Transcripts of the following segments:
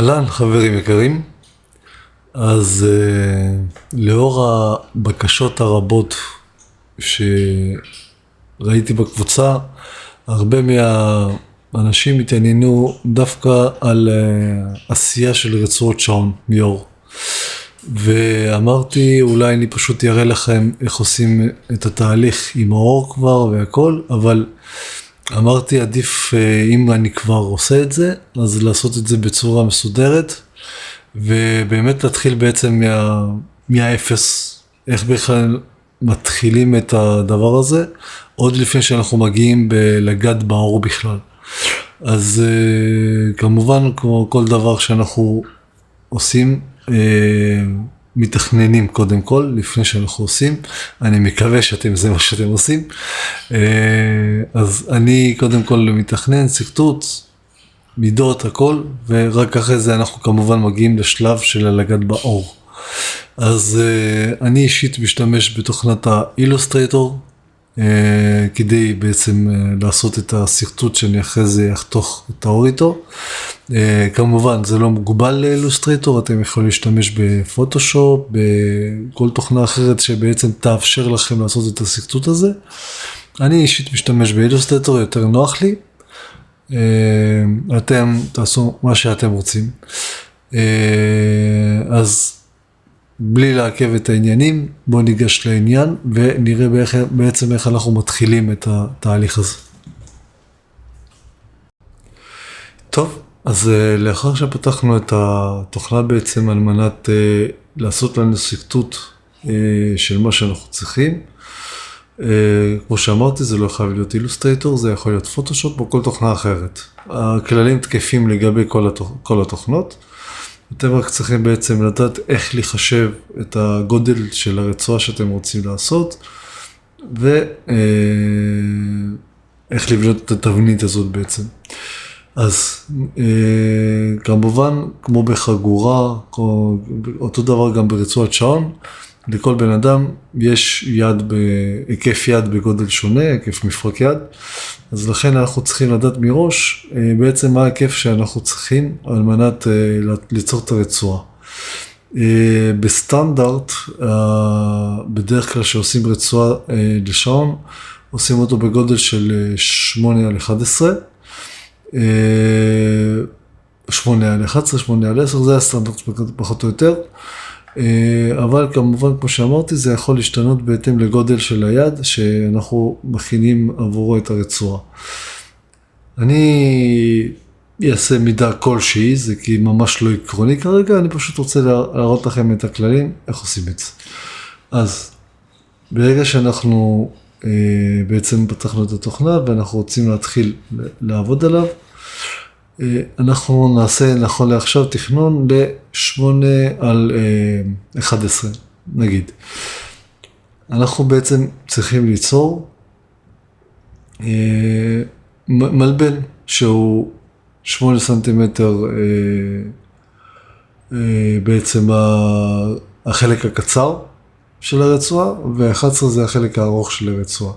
אהלן, חברים יקרים. אז לאור הבקשות הרבות שראיתי בקבוצה, הרבה מהאנשים התעניינו דווקא על עשייה של רצועות שעון מיור. ואמרתי, אולי אני פשוט אראה לכם איך עושים את התהליך עם האור כבר והכל, אבל אמרתי, עדיף אם אני כבר עושה את זה, אז לעשות את זה בצורה מסודרת, ובאמת להתחיל בעצם מהאפס, איך בכלל מתחילים את הדבר הזה, עוד לפני שאנחנו מגיעים לגעת באור בכלל. אז כמובן, כמו כל דבר שאנחנו עושים, מתכננים קודם כל, לפני שאנחנו עושים. אני מקווה זה מה שאתם עושים. אז אני קודם כל מתכנן, סרטוט, מידות, הכל, ורק אחרי זה אנחנו כמובן מגיעים לשלב של לגעת באור. אז אני אישית משתמש בתוכנת האילוסטרייטור, כדי בעצם לעשות את הסרטוט שאני אחרי זה אחתוך את האור איתו. כמובן זה לא מוגבל לאילוסטרייטור, אתם יכולים להשתמש בפוטושופ, בכל תוכנה אחרת שבעצם תאפשר לכם לעשות את הסרטוט הזה. אני אישית משתמש באילוסטרייטור, יותר נוח לי. אתם תעשו מה שאתם רוצים. אז בלי לעכב את העניינים, בואו ניגש לעניין ונראה בעצם איך אנחנו מתחילים את התהליך הזה. טוב, אז לאחר שפתחנו את התוכנה בעצם על מנת לעשות לנו סרטוט של מה שאנחנו צריכים, כמו שאמרתי, זה לא חייב להיות אילוסטרייטור, זה יכול להיות פוטושופ או כל תוכנה אחרת. הכללים תקפים לגבי כל התוכנות. אתם רק צריכים בעצם לדעת איך לחשב את הגודל של הרצועה שאתם רוצים לעשות, ואיך לבנות את התבנית הזאת בעצם. אז כמובן, כמו בחגורה, אותו דבר גם ברצועת שעון, לכל בן אדם יש היקף יד בגודל שונה, היקף מפרק יד, אז לכן אנחנו צריכים לדעת מראש בעצם מה ההיקף שאנחנו צריכים על מנת ליצור את הרצועה. בסטנדרט, בדרך כלל שעושים רצועה לשעון, עושים אותו בגודל של 8x11, 8x11, 8x10, זה הסטנדרט פחות או יותר. אבל כמובן, כמו שאמרתי, זה יכול להשתנות בהתאם לגודל של היד שאנחנו מכינים עבורו את הרצועה. אני אעשה מידה כלשהי, זה כי ממש לא עקרוני כרגע, אני פשוט רוצה להראות לכם את הכללים, איך עושים את זה. אז ברגע שאנחנו בעצם פתחנו את התוכנה ואנחנו רוצים להתחיל לעבוד עליו, אנחנו נעשה נכון לעכשיו תכנון ל-8x11, נגיד. אנחנו בעצם צריכים ליצור מלבן שהוא 8 סנטימטר, בעצם החלק הקצר של הרצועה, ו-11 זה החלק הארוך של הרצועה.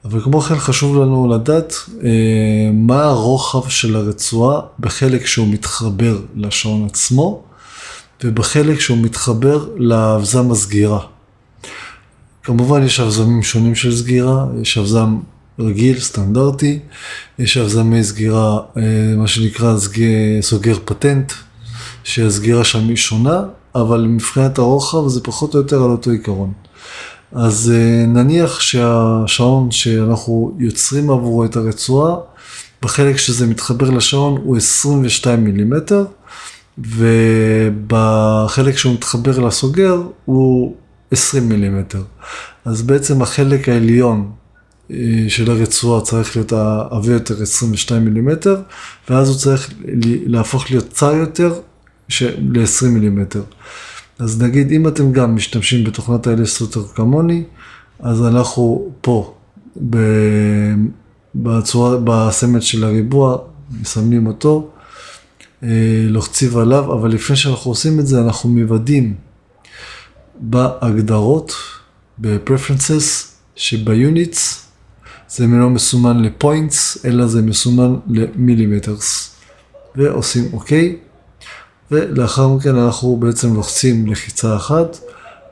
אבל כמו כן חשוב לנו לדעת מה הרוחב של הרצועה בחלק שהוא מתחבר לשעון עצמו, ובחלק שהוא מתחבר לאבזם הסגירה. כמובן יש אבזמים שונים של סגירה, יש אבזם רגיל, סטנדרטי, יש אבזמי סגירה, מה שנקרא סוגר פטנט, שהסגירה שם היא שונה, אבל מבחינת הרוחב זה פחות או יותר על אותו עיקרון. אז נניח שהשעון שאנחנו יוצרים עבורו את הרצועה, בחלק שזה מתחבר לשעון הוא 22 מילימטר, ובחלק שהוא מתחבר לסוגר הוא 20 מילימטר. אז בעצם החלק העליון של הרצועה צריך להיות הרבה יותר 22 מילימטר, ואז הוא צריך להפוך להיות צר יותר ל-20 מילימטר. אז נגיד, אם אתם גם משתמשים בתוכנת האילוסטרייטור כמוני, אז אנחנו פה, בסמל של הריבוע, מסמנים אותו, לוחצים עליו, אבל לפני שאנחנו עושים את זה, אנחנו מוודאים בהגדרות, ב-preferences, שביוניטס, זה לא מסומן לפוינטס, אלא זה מסומן למילימטרס. ועושים אוקיי. ולאחר מכן אנחנו בעצם לוחצים לחיצה אחת,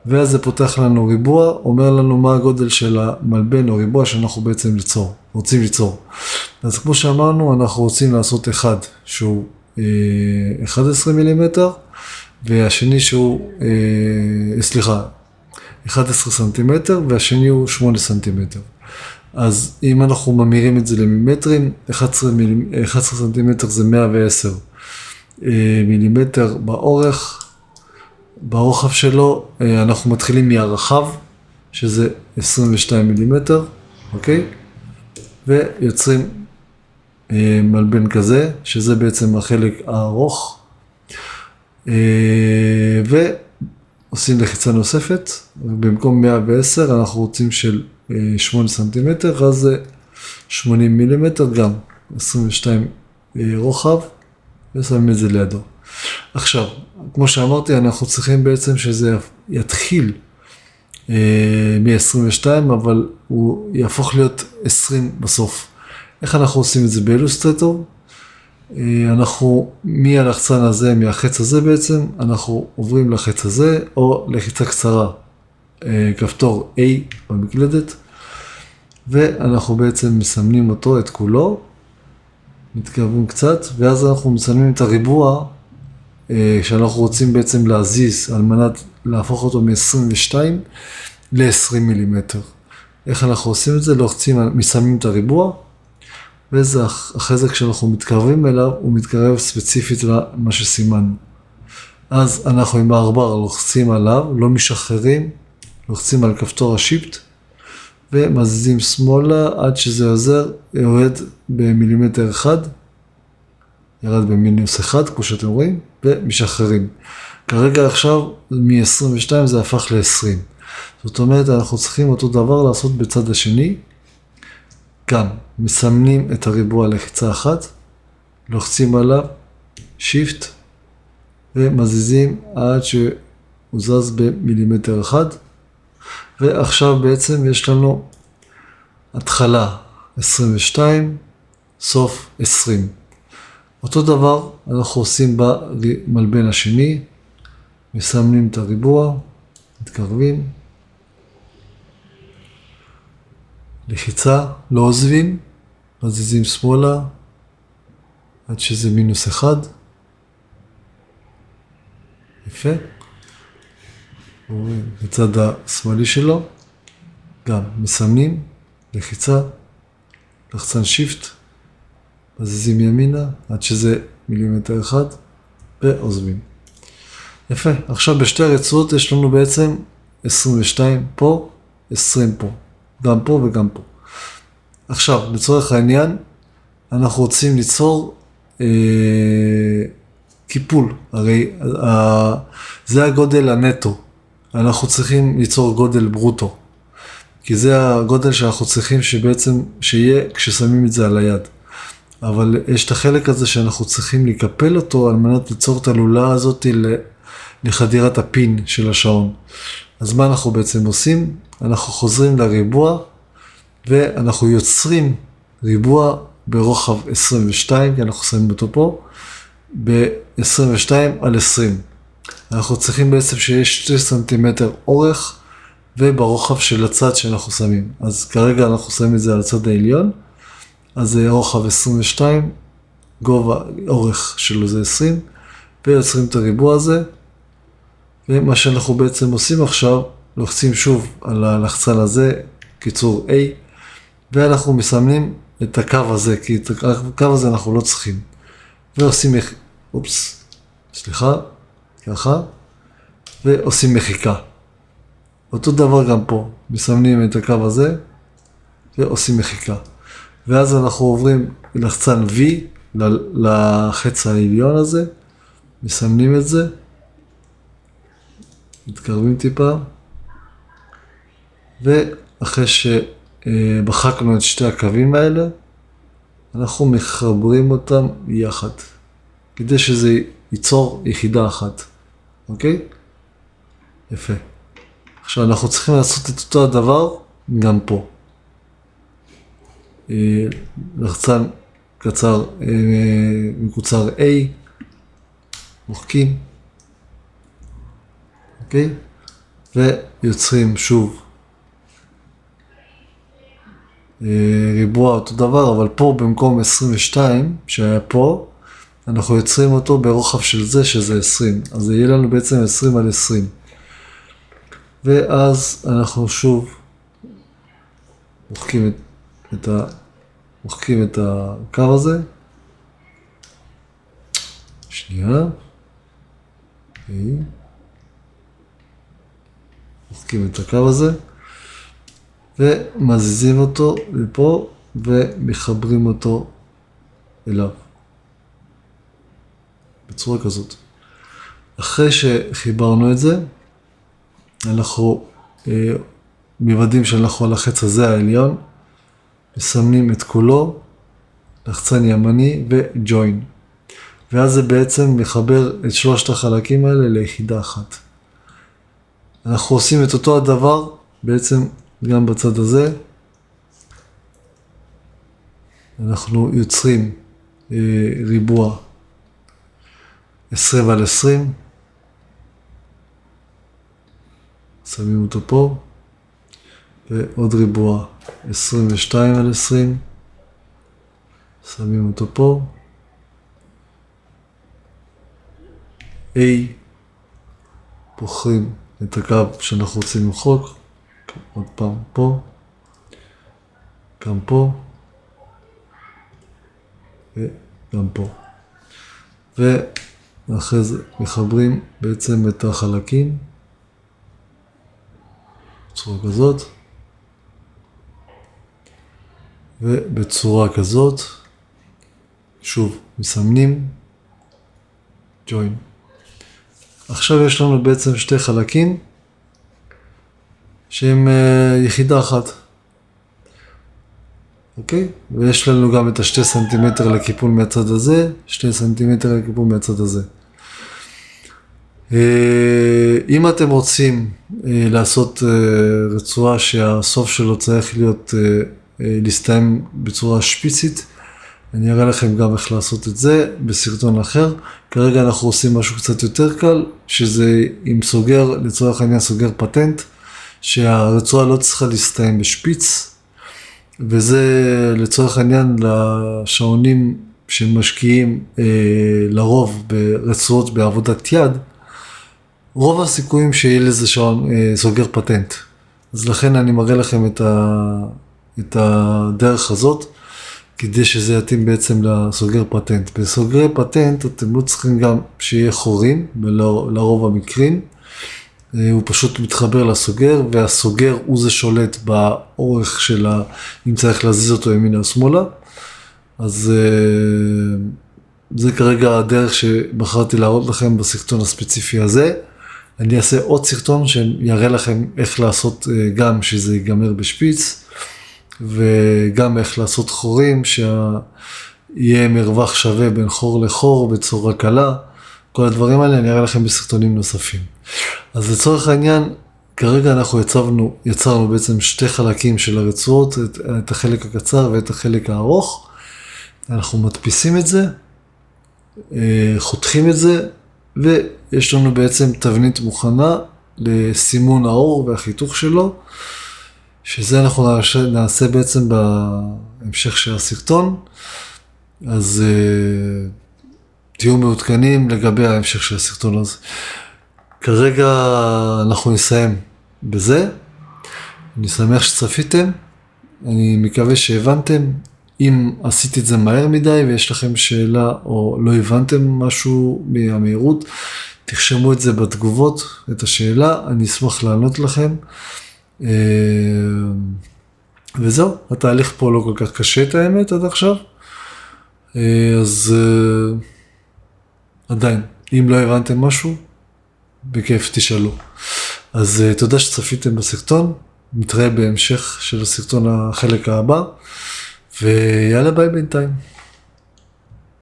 ואז זה פותח לנו ריבוע, אומר לנו מה הגודל של המלבן או ריבוע שאנחנו בעצם רוצים ליצור. אז כמו שאמרנו, אנחנו רוצים לעשות אחד שהוא 11 מילימטר, והשני שהוא, 11 סנטימטר, והשני הוא 8 סנטימטר. אז אם אנחנו ממירים את זה למימטרים, 11 סנטימטר זה 110 מילימטר באורך. ברוחב שלו אנחנו מתחילים מהרחב, שזה 22 מילימטר, אוקיי? ויוצרים מלבן כזה, שזה בעצם החלק הארוך. ועושים לחיצה נוספת, במקום 110 אנחנו רוצים של 8 סנטימטר, אז זה 80 מילימטר גם, 22 רוחב, ושמים את זה לידו. עכשיו, כמו שאמרתי, אנחנו צריכים בעצם שזה יתחיל מ-22, אבל הוא יהפוך להיות 20 בסוף. איך אנחנו עושים את זה באילוסטרטור? אנחנו מהלחצן הזה, מהחץ הזה בעצם, אנחנו עוברים לחץ הזה, או לחיצה קצרה, כפתור A במקלדת, ואנחנו בעצם מסמנים אותו, את כולו, מתקרבים קצת, ואז אנחנו מסמנים את הריבוע, שאנחנו רוצים בעצם להזיז, על מנת להפוך אותו מ-22 ל-20 מילימטר. איך אנחנו עושים את זה? מסמנים את הריבוע, וזה אחרי זה כשאנחנו מתקרבים אליו, הוא מתקרב ספציפית למה שסימנו. אז אנחנו עם הארבר לוחצים עליו, לא משחררים, לוחצים על כפתור השיפט, ומזיזים שמאלה עד שזה עוזר, יורד במילימטר אחד, ירד במינוס אחד, כמו שאתם רואים, ומשחררים. כרגע עכשיו, מ-22 זה הפך ל-20. זאת אומרת, אנחנו צריכים אותו דבר לעשות בצד השני, כאן, מסמנים את הריבוע לחיצה אחת, לוחצים עליו, שיפט, ומזיזים עד שהוא זז במילימטר אחד, ועכשיו בעצם יש לנו התחלה 22, סוף 20. אותו דבר אנחנו עושים במלבן השני, מסמנים את הריבוע, מתקרבים, לחיצה, לא עוזבים, מזיזים שמאלה, עד שזה מינוס אחד. יפה. בצד השמאלי שלו, גם מסמנים, לחיצה, לחצן שיפט, מזיזים ימינה, עד שזה מילימטר אחד, ועוזבים. יפה. עכשיו בשתי הרצועות יש לנו בעצם 22 פה, 20 פה. גם פה וגם פה. עכשיו, לצורך העניין, אנחנו רוצים ליצור קיפול. הרי זה הגודל הנטו. אנחנו צריכים ליצור גודל ברוטו. כי זה הגודל שאנחנו צריכים שבעצם, שיהיה כששמים את זה על היד. אבל יש את החלק הזה שאנחנו צריכים לקפל אותו על מנת ליצור את הלולה הזאת לחדירת הפין של השעון. אז מה אנחנו בעצם עושים? אנחנו חוזרים לריבוע, ואנחנו יוצרים ריבוע ברוחב 22, כי אנחנו שמים אותו פה, ב-22 על 20. אנחנו צריכים בעצם שיש 2 סנטימטר אורך, וברוחב של הצד שאנחנו שמים. אז כרגע אנחנו שמים את זה על הצד העליון, אז זה רוחב 22, גובה, אורך שלו זה 20, ויוצרים את הריבוע הזה, ומה שאנחנו בעצם עושים עכשיו, לוחצים שוב על הלחצן הזה, קיצור A, ואנחנו מסמנים את הקו הזה, כי את הקו הזה אנחנו לא צריכים. ועושים, ככה, ועושים מחיקה. אותו דבר גם פה, מסמנים את הקו הזה, ועושים מחיקה. ואז אנחנו עוברים לחצן V, לחץ העליון הזה, מסמנים את זה, מתקרבים טיפה, ואחרי שבחקנו את שתי הקווים האלה, אנחנו מחברים אותם יחד, כדי שזה ייצור יחידה אחת, אוקיי? יפה. עכשיו אנחנו צריכים לעשות את אותו הדבר גם פה. לחצן קצר, מקוצר A, מוחקים, אוקיי? ויוצרים שוב ריבוע אותו דבר, אבל פה במקום 22 שהיה פה, אנחנו יוצרים אותו ברוחב של זה, שזה 20. אז זה יהיה לנו בעצם 20 על 20. ואז אנחנו שוב מוחקים את הקו הזה. שנייה. מוחקים את הקו הזה. ומזיזים אותו לפה ומחברים אותו אליו. בצורה כזאת. אחרי שחיברנו את זה, אנחנו מוודאים שאנחנו על החץ הזה העליון, מסמנים את כולו, לחצן ימני וג'וין. ואז זה בעצם מחבר את שלושת החלקים האלה ליחידה אחת. אנחנו עושים את אותו הדבר בעצם גם בצד הזה. אנחנו יוצרים ריבוע 20 על 20. שמים אותו פה. ועוד ריבוע 22 על 20. שמים אותו פה. A. בוחרים את הקו שאנחנו רוצים למחוק. עוד פעם פה. גם פה. וגם פה. ואחרי זה מחברים בעצם את החלקים. בצורה כזאת. ובצורה כזאת. שוב, מסמנים. ג'וין. עכשיו יש לנו בעצם שתי חלקים. שהם יחידה אחת. אוקיי? ויש לנו גם את ה2 סנטימטר לקיפול מהצד הזה, 2 סנטימטר לקיפול מהצד הזה. אם אתם רוצים לעשות רצועה שהסוף שלו צריך להיות, להסתיים בצורה שפיצית, אני אראה לכם גם איך לעשות את זה בסרטון אחר. כרגע אנחנו עושים משהו קצת יותר קל, שזה עם סוגר, לצורך העניין סוגר פטנט, שהרצועה לא צריכה להסתיים בשפיץ, וזה לצורך העניין לשעונים שמשקיעים לרוב ברצועות בעבודת יד, רוב הסיכויים שיהיה לזה שעון סוגר פטנט. אז לכן אני מראה לכם את הדרך הזאת, כדי שזה יתאים בעצם לסוגר פטנט. בסוגרי פטנט אתם לא צריכים גם שיהיה חורים, לרוב המקרים. הוא פשוט מתחבר לסוגר, והסוגר הוא זה שולט באורך שלה, אם צריך להזיז אותו ימינה או שמאלה. אז זה כרגע הדרך שבחרתי להראות לכם בסרטון הספציפי הזה. אני אעשה עוד סרטון שיראה לכם איך לעשות גם שזה ייגמר בשפיץ, וגם איך לעשות חורים, שיהיה מרווח שווה בין חור לחור בצורה קלה. כל הדברים האלה אני אראה לכם בסרטונים נוספים. אז לצורך העניין, כרגע אנחנו יצרנו בעצם שתי חלקים של הרצועות, את החלק הקצר ואת החלק הארוך. אנחנו מדפיסים את זה, חותכים את זה, ויש לנו בעצם תבנית מוכנה לסימון האור והחיתוך שלו, שזה אנחנו נעשה בעצם בהמשך של הסרטון. אז תהיו מעודכנים לגבי ההמשך של הסרטון הזה. כרגע אנחנו נסיים בזה. אני שמח שצפיתם. אני מקווה שהבנתם. אם עשיתי את זה מהר מדי ויש לכם שאלה או לא הבנתם משהו מהמהירות, תרשמו את זה בתגובות, את השאלה. אני אשמח לענות לכם. וזהו, התהליך פה לא כל כך קשה את האמת עד עכשיו. אז עדיין, אם לא הבנתם משהו, בכיף תשאלו. אז תודה שצפיתם בסרטון, נתראה בהמשך של הסרטון החלק הבא, ויאללה ביי בינתיים.